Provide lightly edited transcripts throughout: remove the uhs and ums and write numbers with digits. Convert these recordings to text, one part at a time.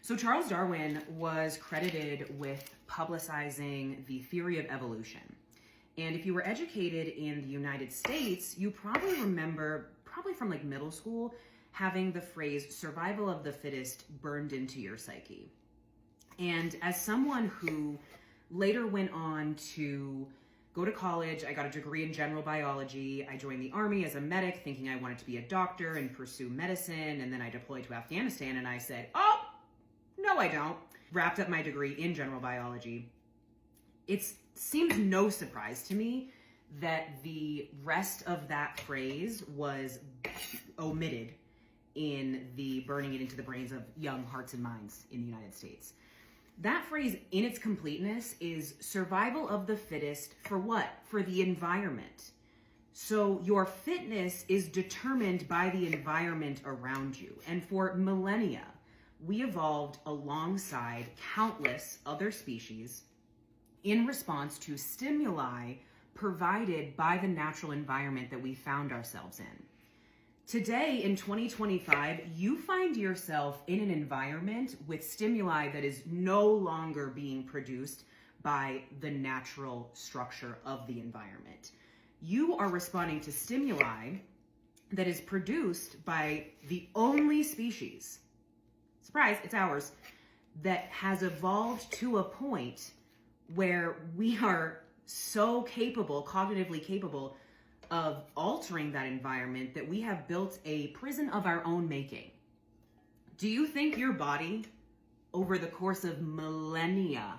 So Charles Darwin was credited with publicizing the theory of evolution. And if you were educated in the United States, you probably remember, probably from like middle school, having the phrase survival of the fittest burned into your psyche. And as someone who later went on to go to college, I got a degree in general biology. I joined the Army as a medic, thinking I wanted to be a doctor and pursue medicine. And then I deployed to Afghanistan and I said, oh, no, I don't. Wrapped up my degree in general biology. It seems no surprise to me that the rest of that phrase was omitted in the burning it into the brains of young hearts and minds in the United States. That phrase in its completeness is survival of the fittest for what? For the environment. So your fitness is determined by the environment around you. And for millennia, we evolved alongside countless other species in response to stimuli provided by the natural environment that we found ourselves in. Today, in 2025, you find yourself in an environment with stimuli that is no longer being produced by the natural structure of the environment. You are responding to stimuli that is produced by the only species, surprise, it's ours, that has evolved to a point where we are so capable, cognitively capable, of altering that environment that we have built a prison of our own making. Do you think your body, over the course of millennia,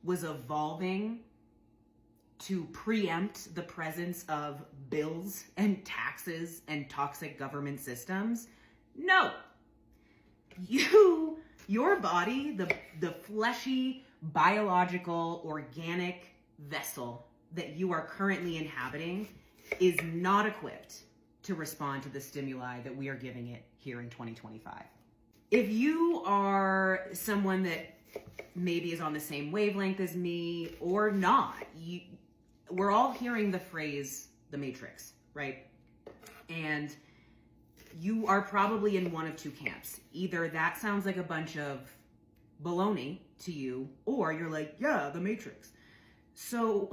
was evolving to preempt the presence of bills and taxes and toxic government systems? No. Your body, the fleshy, biological, organic vessel that you are currently inhabiting, is not equipped to respond to the stimuli that we are giving it here in 2025. If you are someone that maybe is on the same wavelength as me or not, we're all hearing the phrase, the Matrix, right? And you are probably in one of two camps. Either that sounds like a bunch of baloney to you, or you're like, yeah, the Matrix. So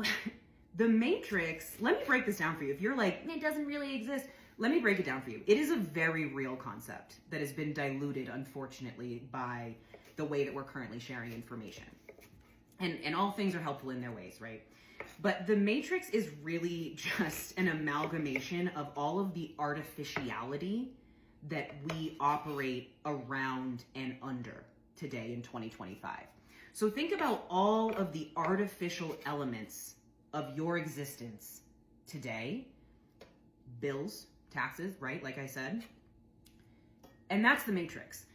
the Matrix, let me break this down for you. If you're like, it doesn't really exist, let me break it down for you. It is a very real concept that has been diluted, unfortunately, by the way that we're currently sharing information. And all things are helpful in their ways, right? But the Matrix is really just an amalgamation of all of the artificiality that we operate around and under today in 2025. So think about all of the artificial elements of your existence today. Bills, taxes, right? Like I said. And that's the Matrix.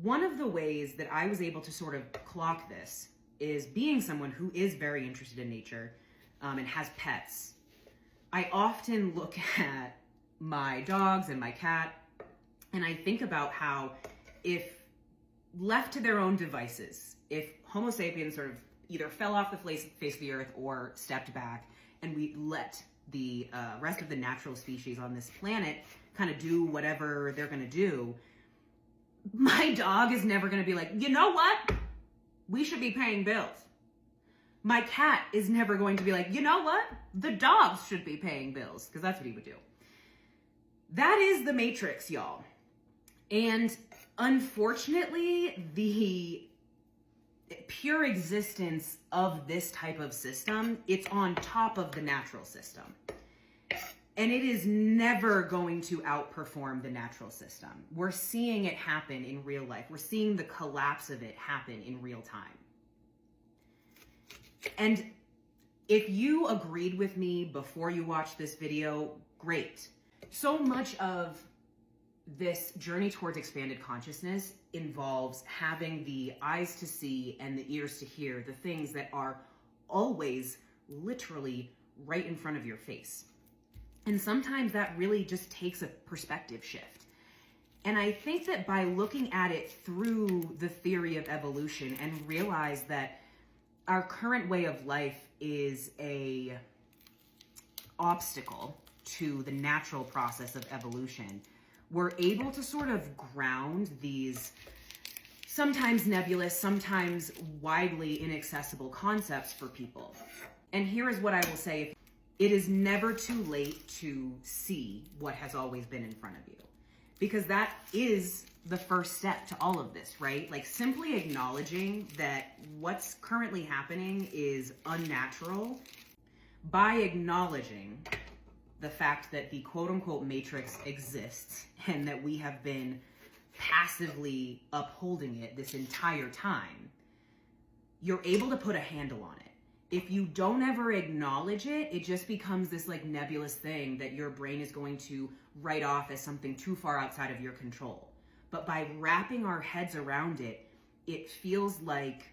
One of the ways that I was able to sort of clock this is being someone who is very interested in nature and has pets. I often look at my dogs and my cat, and I think about how if left to their own devices, if Homo sapiens sort of either fell off the face of the earth or stepped back, and we let the rest of the natural species on this planet kind of do whatever they're going to do, my dog is never going to be like, you know what? We should be paying bills. My cat is never going to be like, you know what? The dogs should be paying bills, because that's what he would do. That is the Matrix, y'all. And unfortunately, the pure existence of this type of system, it's on top of the natural system. And it is never going to outperform the natural system. We're seeing it happen in real life. We're seeing the collapse of it happen in real time. And if you agreed with me before you watched this video, great. So much of this journey towards expanded consciousness involves having the eyes to see and the ears to hear the things that are always literally right in front of your face. And sometimes that really just takes a perspective shift. And I think that by looking at it through the theory of evolution and realize that our current way of life is a obstacle to the natural process of evolution, we're able to sort of ground these sometimes nebulous, sometimes widely inaccessible concepts for people. And here is what I will say. It is never too late to see what has always been in front of you, because that is the first step to all of this, right? Like simply acknowledging that what's currently happening is unnatural. By acknowledging the fact that the quote unquote matrix exists and that we have been passively upholding it this entire time, you're able to put a handle on it. If you don't ever acknowledge it, it just becomes this like nebulous thing that your brain is going to write off as something too far outside of your control. But by wrapping our heads around it, it feels like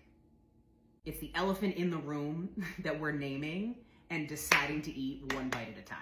it's the elephant in the room that we're naming and deciding to eat one bite at a time.